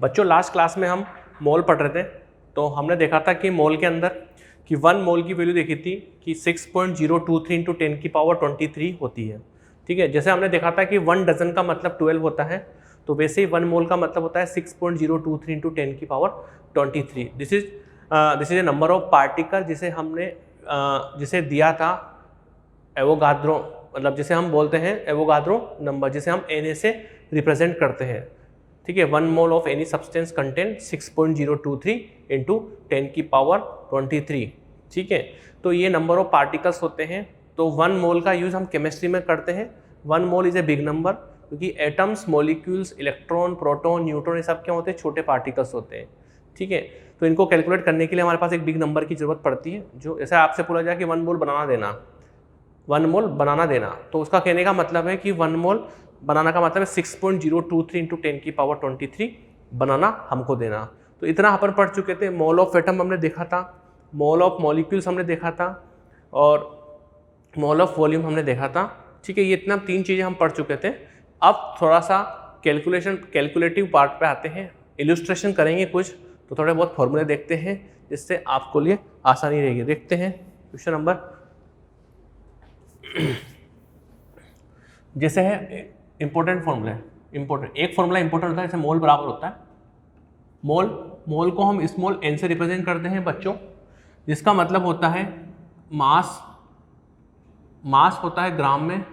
बच्चों last class में हम मोल पढ़ रहे थे, तो हमने देखा था कि मोल के अंदर कि 1 मोल की वैल्यू देखी थी कि 6.023 इंटू 10 की पावर 23 होती है। ठीक है, जैसे हमने देखा था कि 1 डजन का मतलब 12 होता है, तो वैसे ही 1 मोल का मतलब होता है 6.023 इंटू 10 की power 23। This is a number of particle जिसे हमने जिसे दिया था एवोगाद्रो, मतलब जिसे हम बोलते हैं एवोगाद्रो नंबर, जिसे हम Na से रिप्रेजेंट करते हैं। ठीक है, 1 mole of any substance contain 6.023 into 10 की पावर 23। ठीक है, तो ये नंबर ऑफ पार्टिकल्स होते हैं। तो 1 मोल का यूज़ हम केमिस्ट्री में करते हैं। 1 मोल इज़ ए बिग नंबर, क्योंकि atoms, molecules, electron, proton, neutron, ये सब क्या होते हैं, छोटे पार्टिकल्स होते हैं। ठीक है, तो इनको कैलकुलेट करने के लिए हमारे पास एक बिग नंबर की जरूरत पड़ती है। जो ऐसा आपसे बोला जाए कि 1 मोल बनाना देना, 1 मोल बनाना देना, तो उसका कहने का मतलब है कि 1 मोल बनाना का मतलब है 6.023 इंटू 10 की पावर 23 बनाना हमको देना। तो इतना अपन पढ़ चुके थे। मोल ऑफ एटम हमने देखा था, मोल ऑफ मॉलिक्यूल्स हमने देखा था, और मोल ऑफ वॉल्यूम हमने देखा था। ठीक है, ये इतना 3 चीज़ें हम पढ़ चुके थे। अब थोड़ा सा कैलकुलेटिव पार्ट पे आते हैं, इलस्ट्रेशन करेंगे कुछ, तो थोड़े बहुत फॉर्मूले देखते हैं जिससे आपको लिए आसानी रहेगी। देखते हैं क्वेश्चन नंबर जैसे है इंपॉर्टेंट फॉर्मूला है। इंपॉर्टेंट एक फॉर्मूला इंपॉर्टेंट होता है, जैसे मोल बराबर होता है मोल को हम स्मॉल n से रिप्रेजेंट करते हैं बच्चों, जिसका मतलब होता है मास होता है ग्राम में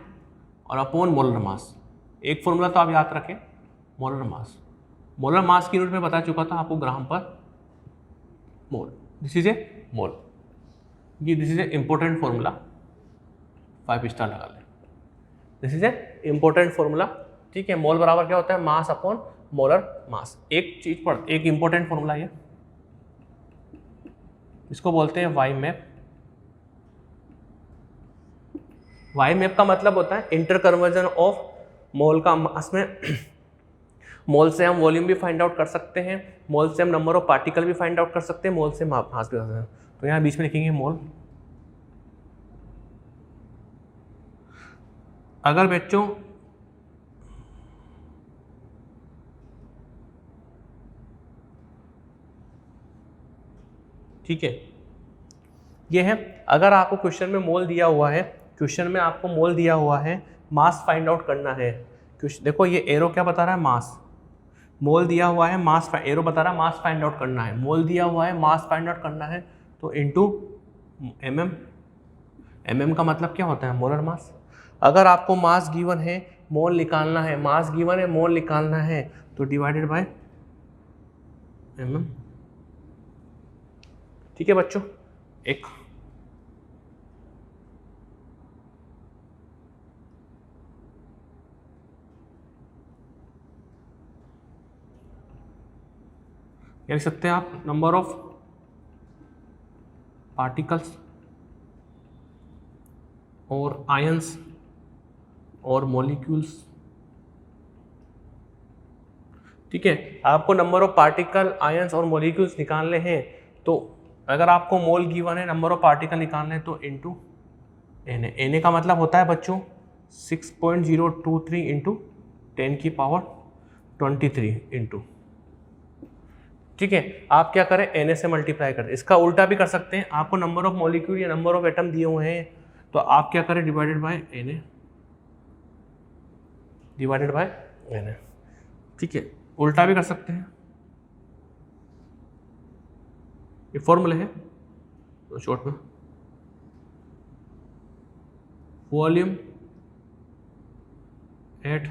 और अपॉन मोलर मास। एक फॉर्मूला तो आप याद रखें, मोलर मास की यूनिट में बता चुका था आपको, ग्राम पर मोल। दिस इज ए मोल, ये this is a important formula, 5 star लगा लें। This is a important formula. ठीक है, मोल बराबर क्या होता है, मास अपॉन मोलर मास। एक चीज पर एक इंपॉर्टेंट फॉर्मूला है, इसको बोलते हैं वाई मैप। वाई मैप का मतलब होता है इंटर कन्वर्जन ऑफ मोल का मास में। मोल से हम वॉल्यूम भी फाइंड आउट कर सकते हैं, मोल से हम नंबर ऑफ पार्टिकल भी फाइंड आउट कर सकते हैं, मोल से मास भी कर सकते हैं। तो यहाँ बीच में लिखेंगे मोल। अगर बच्चों ठीक है, ये है, अगर आपको क्वेश्चन में मोल दिया हुआ है, क्वेश्चन में आपको मोल दिया हुआ है, मास फाइंड आउट करना है। देखो ये एरो क्या बता रहा है, मास। मोल दिया हुआ है, मास, एरो बता रहा है मास फाइंड आउट करना है। मोल दिया हुआ है, मास फाइंड आउट करना है, तो इनटू mm का मतलब क्या होता है, मोलर मास। अगर आपको मास गिवन है, मोल निकालना है, मास गिवन है, मोल निकालना है, तो डिवाइडेड बाय mm। ठीक है बच्चों, एक लिख सकते हैं आप, नंबर ऑफ पार्टिकल्स और आयंस और मॉलिक्यूल्स। ठीक है, आपको नंबर ऑफ पार्टिकल, आयंस और मॉलिक्यूल्स निकालने हैं, तो अगर आपको मोल गिवन है, नंबर ऑफ पार्टिकल निकालने हैं, तो इनटू Na का मतलब होता है बच्चों 6.023 इंटू 10 की पावर 23 इंटू। ठीक है, आप क्या करें, Na से मल्टीप्लाई करें। इसका उल्टा भी कर सकते हैं, आपको नंबर ऑफ मॉलिक्यूल या नंबर ऑफ एटम दिए हुए हैं, तो आप क्या करें, डिवाइडेड बाय Na। ठीक है, उल्टा भी कर सकते हैं, ये फॉर्मूले है तो शॉर्ट में वॉल्यूम एट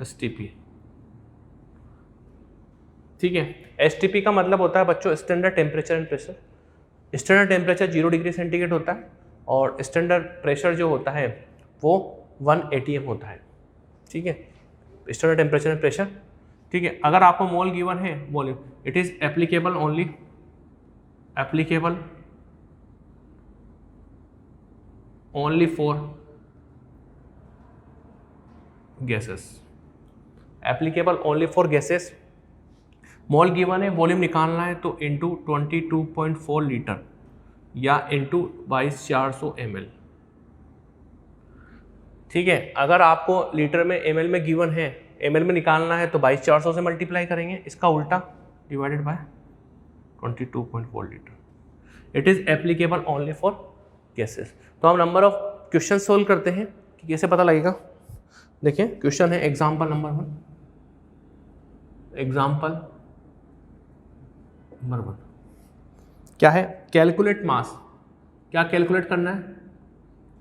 STP। ठीक है, STP का मतलब होता है बच्चों standard temperature and pressure. Standard temperature 0 degree centigrade होता है, और स्टैंडर्ड प्रेशर जो होता है वो 1 ATM होता है। ठीक है, स्टैंडर्ड टेम्परेचर एंड प्रेशर। ठीक है, अगर आपको मोल गिवन है, volume, it is applicable only for gases. Mole given है, वॉल्यूम निकालना है, तो इंटू 22.4 लीटर या इंटू 22,400 ml। ठीक है, अगर आपको लीटर में ml में गिवन है, ml में निकालना है तो 22,400 से मल्टीप्लाई करेंगे, इसका उल्टा divided by 22.4 litre. It is applicable only for gases. तो हम नंबर ऑफ क्वेश्चन सोल्व करते हैं कि कैसे पता लगेगा। देखिए क्वेश्चन है एग्जाम्पल नंबर 1, एग्जाम्पल नंबर 1 क्या है, कैलकुलेट मास। क्या कैलकुलेट करना है,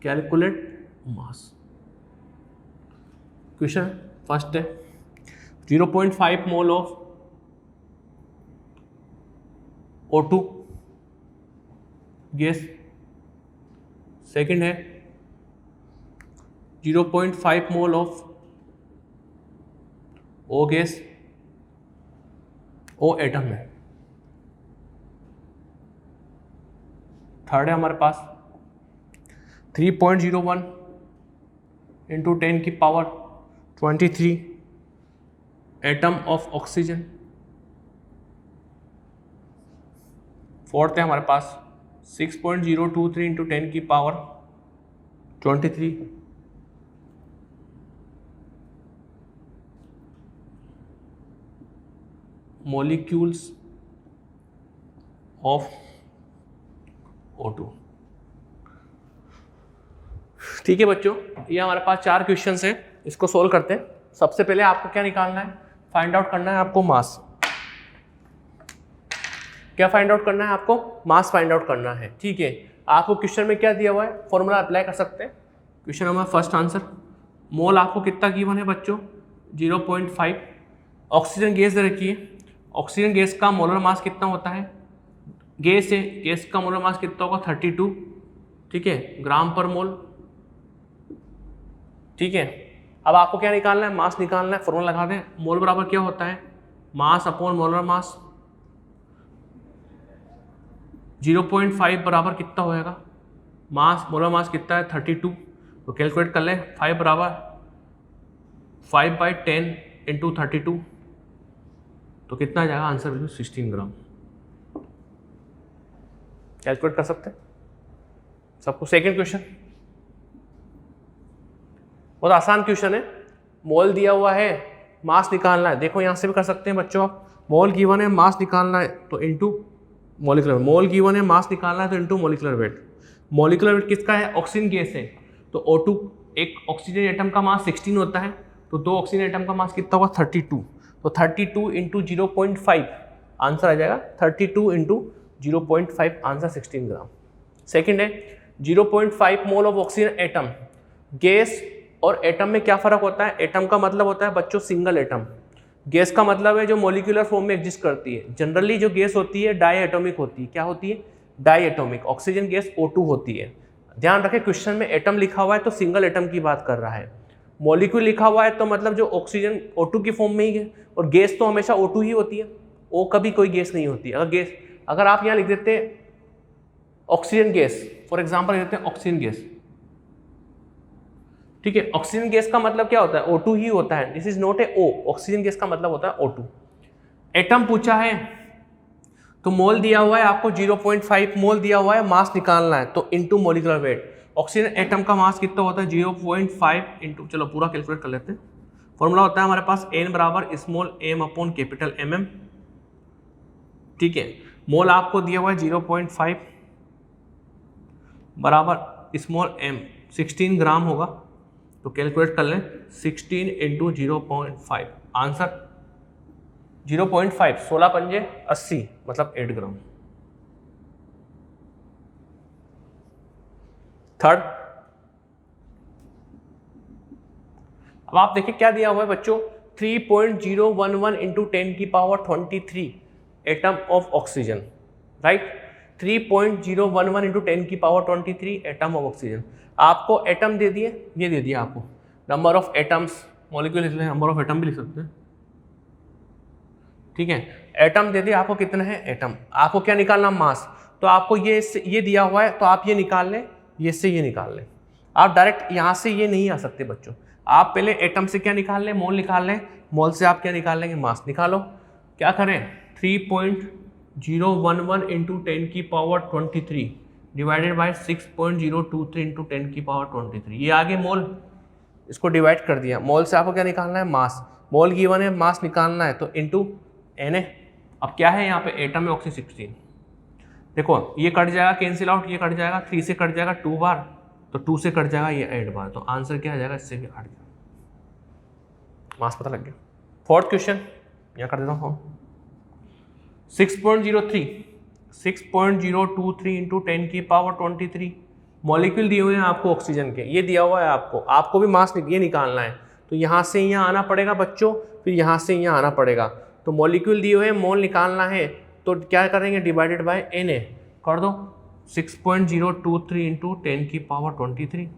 कैलकुलेट मास। क्वेश्चन फर्स्ट है 0.5 mole of O2 gas. Second है 0.5 mole of O gas, O atom है। थर्ड है हमारे पास 3.01 इंटू 10 की power 23 atom of oxygen. Fourth है हमारे पास 6.023 इंटू 10 की पावर 23 मोलिक्यूल्स ऑफ O2। ठीक है बच्चों, ये हमारे पास 4 क्वेश्चंस हैं, इसको सोल्व करते हैं। सबसे पहले आपको क्या निकालना है, फाइंड आउट करना है आपको मास। क्या फाइंड आउट करना है आपको, मास फाइंड आउट करना है। ठीक है, आपको क्वेश्चन में क्या दिया हुआ है, फॉर्मूला अप्लाई कर सकते हैं। क्वेश्चन हमारा फर्स्ट आंसर, मोल आपको कितना गिवन है बच्चों 0.5। ऑक्सीजन गैस दे रखी है, ऑक्सीजन गैस का मोलर मास कितना होता है, गैस है, गैस का मोलर मास कितना होगा 32, ठीक है, ग्राम पर मोल। ठीक है, अब आपको क्या निकालना है, मास निकालना है। फॉर्मूला लगा दें, मोल बराबर क्या होता है, मास अपॉन मोलर मास। 0.5 बराबर कितना होएगा, मास मोलर मास कितना है 32, तो कैलकुलेट कर लें। 5 बराबर 5/10 इंटू 32, तो कितना आ जाएगा आंसर बिल्कुल 16 ग्राम। कैलकुलेट कर सकते हैं सबको। सेकेंड क्वेश्चन बहुत आसान क्वेश्चन है, मोल दिया हुआ है, मास निकालना है। देखो यहाँ से भी कर सकते हैं बच्चों आप, मोल गिवन है, मास निकालना है तो इनटू मॉलिक्यूलर, मोल गिवन है, मास निकालना है तो into molecular weight. Molecular weight किसका है, ऑक्सीजन गैस है, तो O2 एक ऑक्सीजन एटम का मास 16 होता है, तो 2 ऑक्सीजन एटम का मास कितना होगा 32, तो 32 इंटू 0.5 आंसर आ जाएगा 32 इंटू 0.5 आंसर 16 ग्राम। सेकेंड है 0.5 mole of oxygen atom. Gas और एटम में क्या फर्क होता है, एटम का मतलब होता है बच्चों सिंगल एटम, गैस का मतलब है जो मॉलिक्यूलर फॉर्म में एग्जिस्ट करती है। जनरली जो गैस होती है डाई एटॉमिक होती है। क्या होती है, die atomic. Oxygen gas O2 होती है। ध्यान रखें क्वेश्चन में एटम लिखा हुआ है तो सिंगल एटम की बात कर रहा है, मॉलिक्यूल लिखा हुआ है तो मतलब जो ऑक्सीजन O2 की फॉर्म में ही है, और गैस तो हमेशा O2 ही होती है, O कभी कोई गैस नहीं होती। अगर आप यहाँ लिख देते ऑक्सीजन गैस, फॉर एग्जाम्पल लिख देते हैं ऑक्सीजन गैस, ठीक है, ऑक्सीजन गैस का मतलब क्या होता है, O2 ही होता है। This is not a O, oxygen gas का मतलब होता है O2। एटम पूछा है तो मोल दिया हुआ है आपको 0.5 मोल दिया हुआ है, मास निकालना है तो into molecular weight. Oxygen atom का मास कितना होता है 0.5 इंटू, चलो पूरा कैलकुलेट कर लेते हैं। फॉर्मूला होता है हमारे पास n बराबर small m upon capital mm। ठीक है, मोल आपको दिया हुआ है 0.5 बराबर स्मॉल m 16 ग्राम होगा, तो कैलकुलेट कर लें 16 इंटू 0.5 आंसर 0.5 16 पंजे 80 मतलब 8 ग्राम। थर्ड, अब आप देखिए क्या दिया हुआ है बच्चों 3.011 इंटू 10 की power 23 atom of oxygen, right. 3.011 into 10 की पावर 23 एटम ऑफ ऑक्सीजन। आपको एटम दे दिए, ये दे दिया आपको नंबर ऑफ एटम्स, मॉलिक्यूल लिख लें, नंबर ऑफ एटम भी लिख सकते हैं, ठीक है। एटम दे दिया आपको, कितना है एटम, आपको क्या निकालना मास, तो आपको ये दिया हुआ है तो आप ये निकाल लें, ये से ये निकाल लें। आप डायरेक्ट यहाँ से ये नहीं आ सकते बच्चों, आप पहले एटम से क्या निकाल लें, मोल निकाल लें, मोल से आप क्या निकाल लेंगे मास। निकालो, क्या करें 3.011 इंटू 10 की पावर 23 डिवाइडेड बाय 6.023 इंटू 10 की पावर 23, ये आगे मोल, इसको डिवाइड कर दिया, मोल से आपको क्या निकालना है, मास, मोल गिवन है, मास निकालना है, तो इनटू Na। अब क्या है यहाँ पे, एटम में ऑक्सीजन 16। देखो ये कट जाएगा, कैंसिल आउट, ये कट जाएगा, 3 से कट जाएगा 2 बार, तो 2 से कट जाएगा ये 8 बार, तो आंसर क्या आ जाएगा, इससे भी 8 जाएगा। मास पता लग गया। फोर्थ क्वेश्चन यहाँ कर देता हूँ, 6.023 इंटू 10 की पावर 23 मॉलिक्यूल दिए हुए हैं आपको ऑक्सीजन के, ये दिया हुआ है आपको भी मास ये निकालना है, तो यहाँ से यहाँ आना पड़ेगा बच्चों, फिर यहाँ से यहाँ आना पड़ेगा, तो मॉलिक्यूल दिए हुए हैं, मोल निकालना है, तो क्या करेंगे, डिवाइडेड बाय Na कर दो, 6.023 इंटू 10 की पावर 23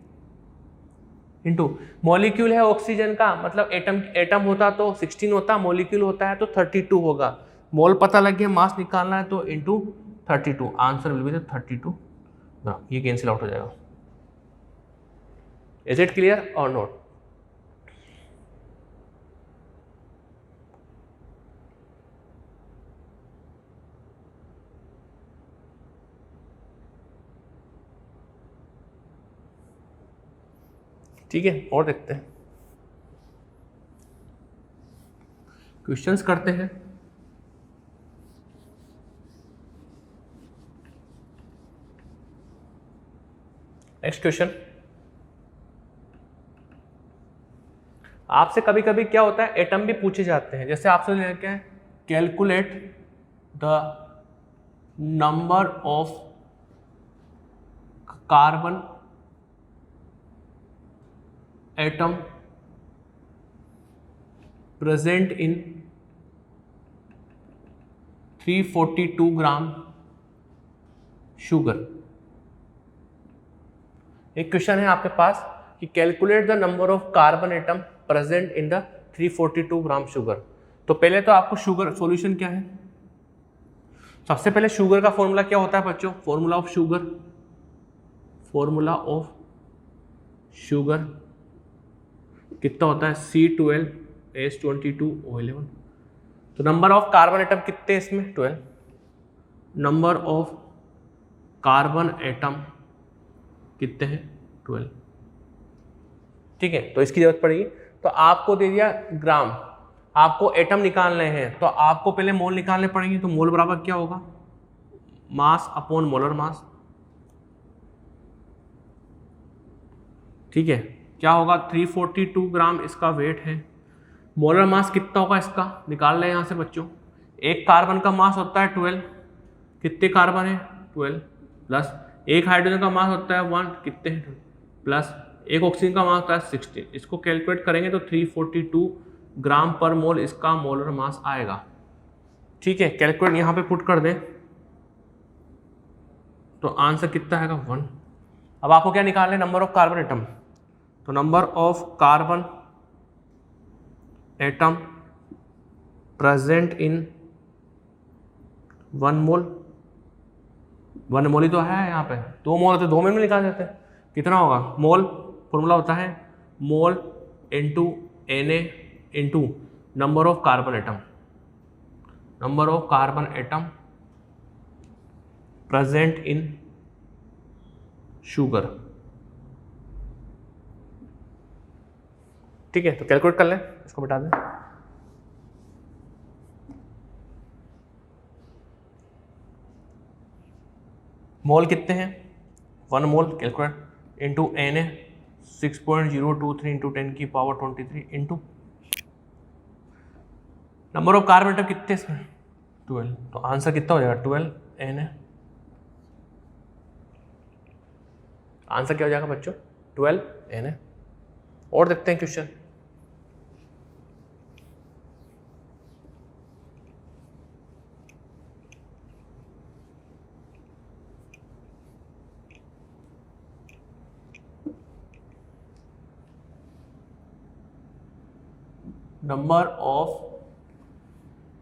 इंटू मॉलिक्यूल है ऑक्सीजन का, मतलब एटम होता तो 16 होता, मॉलिक्यूल होता है तो 32 होगा, मोल पता लग गया, मास निकालना है तो इंटू 32, आंसर विल बी 32 ग्राम। ये कैंसिल आउट हो जाएगा। इज इट क्लियर और नॉट? ठीक है, और देखते हैं, क्वेश्चंस करते हैं। नेक्स्ट क्वेश्चन, आपसे कभी कभी क्या होता है, एटम भी पूछे जाते हैं, जैसे आपसे लेके है, calculate the number of carbon atom present in 342 gram sugar. एक क्वेश्चन है आपके पास कि calculate the number of carbon atom present in the 342 gram sugar. तो पहले तो आपको शुगर सॉल्यूशन क्या है, सबसे पहले शुगर का फॉर्मूला क्या होता है बच्चों, फॉर्मूला ऑफ शुगर कितना होता है, C12H22O11। तो नंबर ऑफ कार्बन एटम कितने हैं इसमें, 12, नंबर ऑफ कार्बन एटम कितने हैं, 12। ठीक है, तो इसकी जरूरत पड़ेगी, तो आपको दे दिया ग्राम, आपको एटम निकालने हैं, तो आपको पहले मोल निकालने पड़ेंगे, तो मोल बराबर क्या होगा, मास अपॉन मोलर मास। ठीक है, क्या होगा, 342 ग्राम इसका वेट है, मोलर मास कितना होगा इसका, निकाल लें यहाँ से बच्चों। एक कार्बन का मास होता है 12, कितने कार्बन है 12, प्लस एक हाइड्रोजन का मास होता है 1, कितने हैं, प्लस एक ऑक्सीजन का मास होता है 16। इसको कैलकुलेट करेंगे तो 342 ग्राम पर मोल इसका मोलर मास आएगा। ठीक है, कैलकुलेट यहाँ पे पुट कर दें तो आंसर कितना आएगा, 1। अब आपको क्या निकालना है, नंबर ऑफ कार्बन एटम, तो number of carbon atom present in 1 मोल, 1 मोल ही तो है यहाँ पे, 2 मोल होते 2 में निकाल देते हैं, कितना होगा, मोल फॉर्मूला होता है mole into Na into number of carbon atom present in sugar. ठीक है, तो कैलकुलेट कर लें, इसको बता दें, मोल कितने हैं, 1 मोल, कैलकुलेट इंटू Na 6.023 इंटू 10 की power 23 into number of carbon atom कितने इसमें 12, तो आंसर कितना हो जाएगा 12 Na। आंसर क्या हो जाएगा बच्चों 12 Na। और देखते हैं question, number of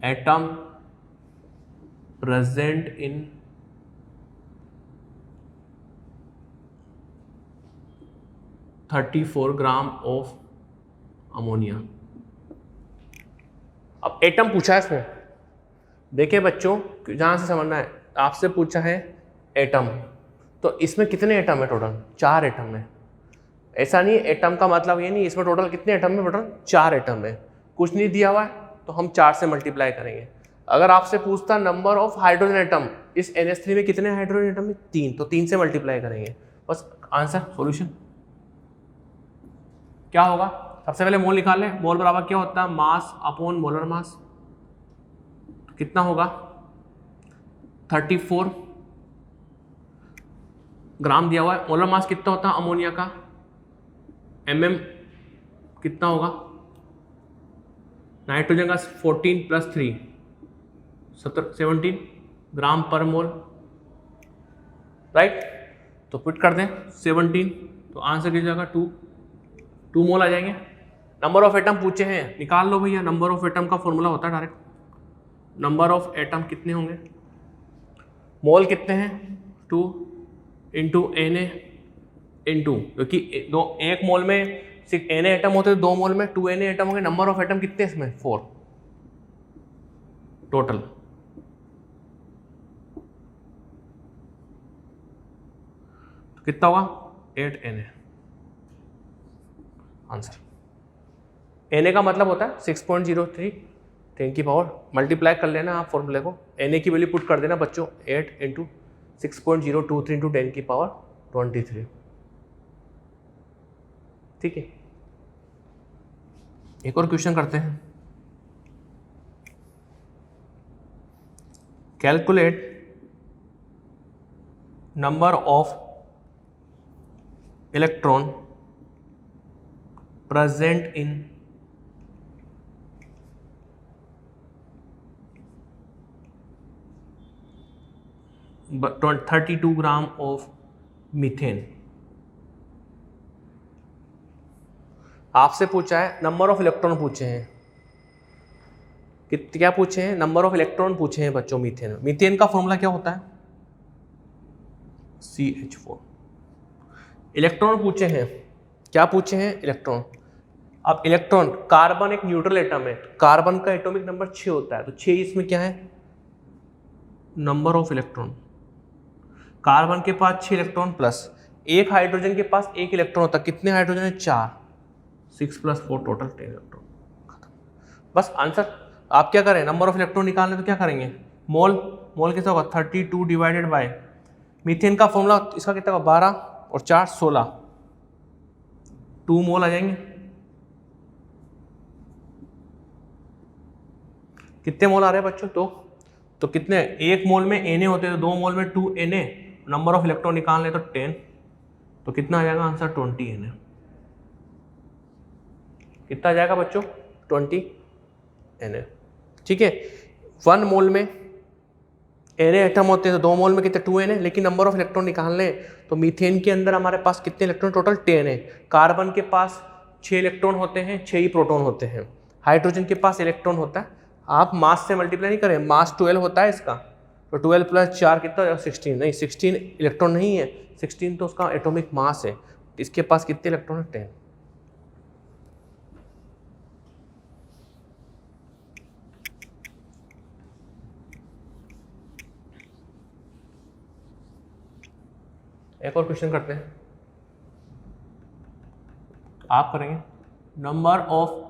atom present in 34 gram of ammonia. अब एटम पूछा है इसमें, देखिए बच्चों जहां से समझना है, आपसे पूछा है एटम, तो इसमें कितने एटम है टोटल, 4 एटम है, ऐसा नहीं एटम का मतलब ये नहीं, इसमें टोटल कितने एटम है, टोटल 4 एटम है, कुछ नहीं दिया हुआ है तो हम 4 से मल्टीप्लाई करेंगे। अगर आपसे पूछता नंबर ऑफ हाइड्रोजन एटम, इस NH3 में कितने हाइड्रोजन एटम है, 3, तो 3 से मल्टीप्लाई करेंगे, बस आंसर सॉल्यूशन क्या होगा। सबसे पहले मोल निकाल लें, मोल बराबर क्या होता है, मास अपॉन मोलर मास, तो कितना होगा 34 ग्राम दिया हुआ है। मोलर मास कितना होता है अमोनिया का, mm कितना होगा, नाइट्रोजन का 14 + 3 17 ग्राम पर मोल, राइट। तो पुट कर दें 17, तो आंसर की जाएगा 2 मोल आ जाएंगे। नंबर ऑफ एटम पूछे हैं, निकाल लो भैया, नंबर ऑफ एटम का फॉर्मूला होता है डायरेक्ट, नंबर ऑफ एटम कितने होंगे, मोल कितने हैं 2 × Na × क्योंकि एक मोल में 6 Na एटम होते हैं, 2 मोल में 2 Na एटम होंगे, नंबर ऑफ एटम कितने इसमें 4 टोटल। तो कितना होगा 8 Na आंसर। Na का मतलब होता है 6.03 10 की पावर, मल्टीप्लाई कर लेना आप फॉर्मूले को, Na की वैल्यू पुट कर देना बच्चों 8 × 6.023 × 10 की पावर 23, ठीक है। एक और क्वेश्चन करते हैं, calculate number of electron present in but 32 gram of methane. आपसे पूछा है नंबर ऑफ इलेक्ट्रॉन पूछे हैं, क्या पूछे हैं, नंबर ऑफ इलेक्ट्रॉन पूछे हैं बच्चों मीथेन में। मीथेन का फॉर्मूला क्या होता है CH4। इलेक्ट्रॉन पूछे हैं, क्या पूछे हैं इलेक्ट्रॉन। अब इलेक्ट्रॉन, कार्बन एक न्यूट्रल एटम है, कार्बन का एटॉमिक नंबर 6 होता है, तो 6 इसमें क्या है नंबर ऑफ इलेक्ट्रॉन। कार्बन के पास 6 इलेक्ट्रॉन प्लस एक हाइड्रोजन के पास 1 इलेक्ट्रॉन होता है, कितने हाइड्रोजन है 4, 6 + 4 टोटल 10 इलेक्ट्रॉन, बस आंसर। आप क्या करें, नंबर ऑफ इलेक्ट्रॉन निकालने तो क्या करेंगे, मोल कैसा होगा 32 डिवाइडेड बाय मीथेन का फॉर्मूला इसका कितना होगा 12 और 4 16, 2 मोल आ जाएंगे। कितने मोल आ रहे हैं बच्चों, तो कितने, 1 मोल में Na होते हैं तो 2 मोल में 2 Na, नंबर ऑफ इलेक्ट्रॉन निकालने तो 10, तो कितना आ जाएगा आंसर 20 Na। कितना आ जाएगा बच्चों 20 Na, ठीक है। 1 मोल में Na एटम होते हैं तो 2 मोल में कितने 2 Na, लेकिन नंबर ऑफ इलेक्ट्रॉन निकालने तो मीथेन के अंदर हमारे पास कितने इलेक्ट्रॉन टोटल 10 है। कार्बन के पास 6 इलेक्ट्रॉन होते हैं, 6 ही प्रोटॉन होते हैं। हाइड्रोजन के पास इलेक्ट्रॉन होता है, आप मास से मल्टीप्लाई नहीं करें, मास 12 होता है इसका, तो 12 + 4 कितना हो जाएगा 16, नहीं 16 इलेक्ट्रॉन नहीं है, 16 तो उसका एटॉमिक मास है। इसके पास कितने इलेक्ट्रॉन है 10। एक और क्वेश्चन करते हैं, आप करेंगे number of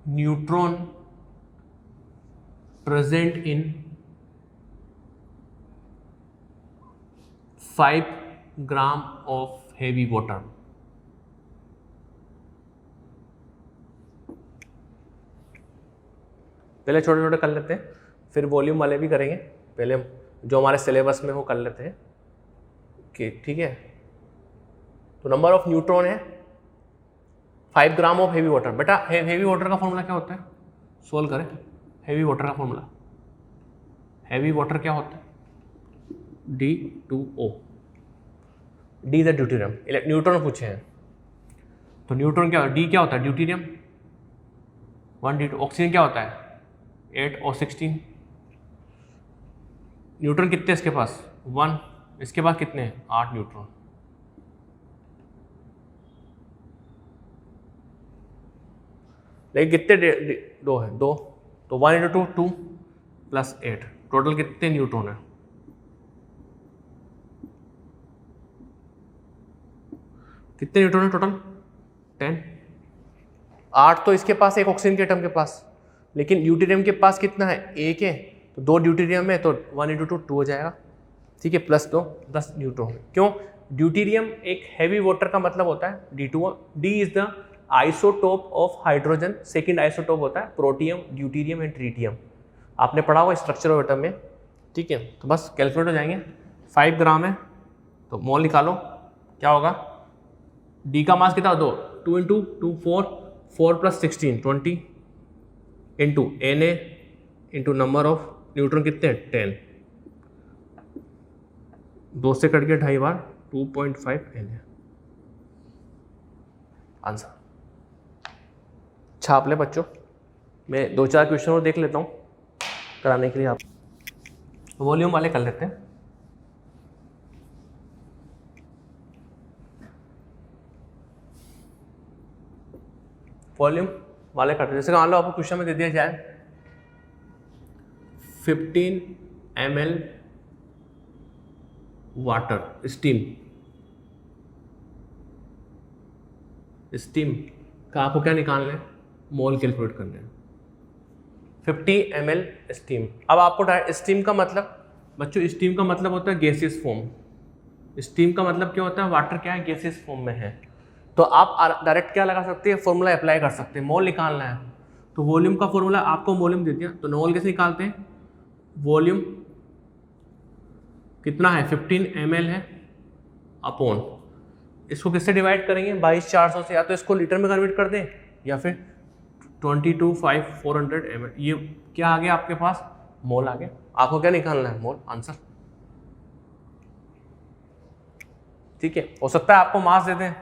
neutron present in 5 gram of heavy water. पहले छोटे छोटे कर लेते हैं, फिर वॉल्यूम वाले भी करेंगे, पहले हम जो हमारे सिलेबस में हो कर लेते हैं कि ठीक है। तो नंबर ऑफ न्यूट्रॉन है 5 ग्राम ऑफ हेवी वाटर। बेटा हेवी वाटर का फॉर्मूला क्या होता है, सोल्व करें। हेवी वाटर का फॉर्मूला, हेवी वाटर क्या होता है D2O, D the deuterium. Neutron पूछे हैं तो न्यूट्रॉन क्या होता है, डी क्या होता है ड्यूटेरियम 1D2। ऑक्सीजन क्या होता है 8 और 16। न्यूट्रॉन कितने इसके पास 1, इसके पास कितने हैं 8 न्यूट्रॉन। लेकिन कितने 2 है 2, तो 1 × 2 2, प्लस 8, टोटल कितने न्यूट्रॉन है? कितने न्यूट्रॉन है टोटल? 10। 8 तो इसके पास, एक ऑक्सीजन के एटम के पास, लेकिन ड्यूटेरियम के पास कितना है? 1 है, तो 2 ड्यूटेरियम है, तो 1 × 2 2 हो जाएगा, ठीक है, प्लस 2 10 न्यूट्रॉन। क्यों? ड्यूटेरियम एक हैवी वाटर का मतलब होता है D2O। D is the isotope of hydrogen, second isotope होता है प्रोटियम, ड्यूटेरियम एंड ट्रीटियम, आपने पढ़ा हुआ स्ट्रक्चर ऑफ एटम में, ठीक है। तो बस कैलकुलेट हो जाएंगे। 5 ग्राम है तो मोल निकालो, क्या होगा? D का मास कितना? 2, 2 × 2 4, 4 + 16 20 into Na into number of neutron कितने? 10, 2 से कट गया 2.5 बार, 2.5 Na आंसर। छाप ले बच्चों, मैं 2-4 क्वेश्चन और देख लेता हूँ कराने के लिए। आप वॉल्यूम वाले कर लेते हैं। वॉल्यूम वाले करते हैं। जैसे मान लो आपको क्वेश्चन में दे दिया जाए 15 ml वाटर स्टीम का आपको क्या निकालना है? मोल कैलकुलेट करना है। 50 ml स्टीम। अब आपको स्टीम का मतलब बच्चों, स्टीम का मतलब होता है गैसियस फॉर्म। स्टीम का मतलब क्या होता है? वाटर क्या है? गैसियस फॉर्म में है। तो आप डायरेक्ट क्या लगा सकते हैं? फॉर्मूला अप्लाई कर सकते हैं। मोल निकालना है तो वॉल्यूम का फॉर्मूला, आपको वॉल्यूम दे दिया तो मोल कैसे निकालते हैं? वॉल्यूम कितना है? 15 ml है, अपॉन इसको किससे डिवाइड करेंगे? 22,400 से। या तो इसको लीटर में कन्वर्ट कर दें या फिर 22,400 ml। ये क्या आ गया आपके पास? मोल आ गया। आपको क्या निकालना है? मोल, आंसर, ठीक है। हो सकता है आपको मास दे दें,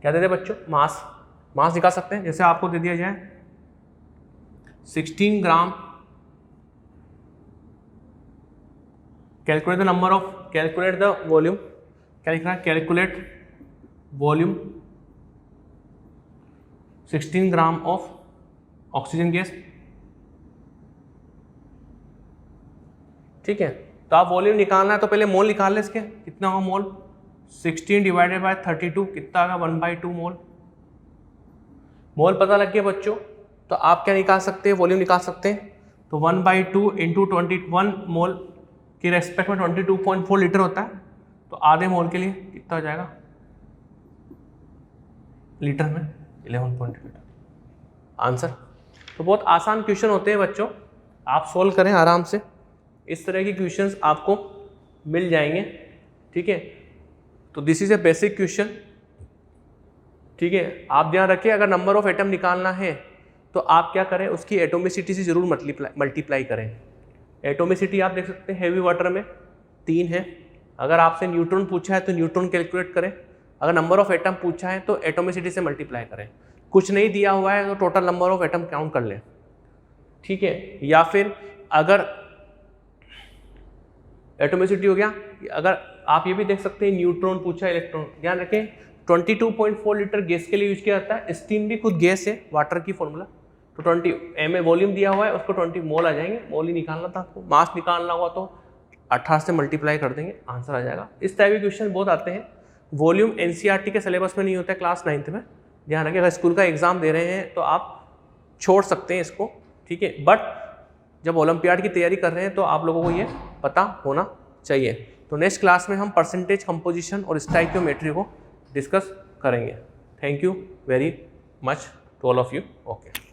क्या दे दें बच्चों? मास निकाल सकते हैं। जैसे आपको दे दिया जाए 16 gram, calculate the number of, calculate the volume, क्या लिख रहा है? Calculate volume 16 gram of oxygen gas, ठीक है। तो आप वॉल्यूम निकालना है तो पहले मोल निकाल लें इसके, कितना होगा मोल? 16 डिवाइडेड बाय 32 कितना आएगा? 1/2 मोल। मोल पता लग गया बच्चों, तो आप क्या निकाल सकते हैं? वॉल्यूम निकाल सकते हैं। तो 1/2 इंटू 21 मोल के रेस्पेक्ट में 22.4 लीटर होता है, तो आधे मोल के लिए कितना हो जाएगा लीटर में? 11.8 लीटर, आंसर। तो बहुत आसान क्वेश्चन होते हैं बच्चों, आप सोल्व करें आराम से। इस तरह के क्वेश्चंस आपको मिल जाएंगे, ठीक है। तो this is a basic question, ठीक है। आप ध्यान रखिए, अगर नंबर ऑफ एटम निकालना है तो आप क्या करें? उसकी एटोमिसिटी से जरूर मल्टीप्लाई करें। एटोमिसिटी आप देख सकते हैं हैवी वाटर में 3 है। अगर आपसे न्यूट्रॉन पूछा है तो न्यूट्रॉन कैलकुलेट करें। अगर नंबर ऑफ एटम पूछा है तो एटोमिसिटी से मल्टीप्लाई करें। कुछ नहीं दिया हुआ है तो total number of atom count कर लें, ठीक है। या फिर अगर एटोमिसिटी हो गया, अगर आप ये भी देख सकते हैं न्यूट्रॉन पूछा है, इलेक्ट्रॉन, ध्यान रखें 22.4 लीटर गैस के लिए यूज किया जाता है। स्टीम भी खुद गैस है, वाटर की फॉर्मूला। तो 20 ml वॉल्यूम दिया हुआ है, उसको 20 मोल आ जाएंगे। मोल ही निकालना था आपको। मास निकालना हुआ तो 18 से मल्टीप्लाई कर देंगे, आंसर आ जाएगा। इस टाइप के क्वेश्चन बहुत आते हैं। वॉल्यूम NCERT के सिलेबस में नहीं होता है, क्लास 9th में। ध्यान रखिए, अगर स्कूल का एग्जाम दे रहे हैं तो आप छोड़ सकते हैं इसको, ठीक है। बट जब ओलंपियाड की तैयारी कर रहे हैं तो आप लोगों को ये पता होना चाहिए। तो नेक्स्ट क्लास में हम परसेंटेज कंपोजिशन और स्टाइकियोमेट्री को डिस्कस करेंगे। Thank you very much to all of you. Okay.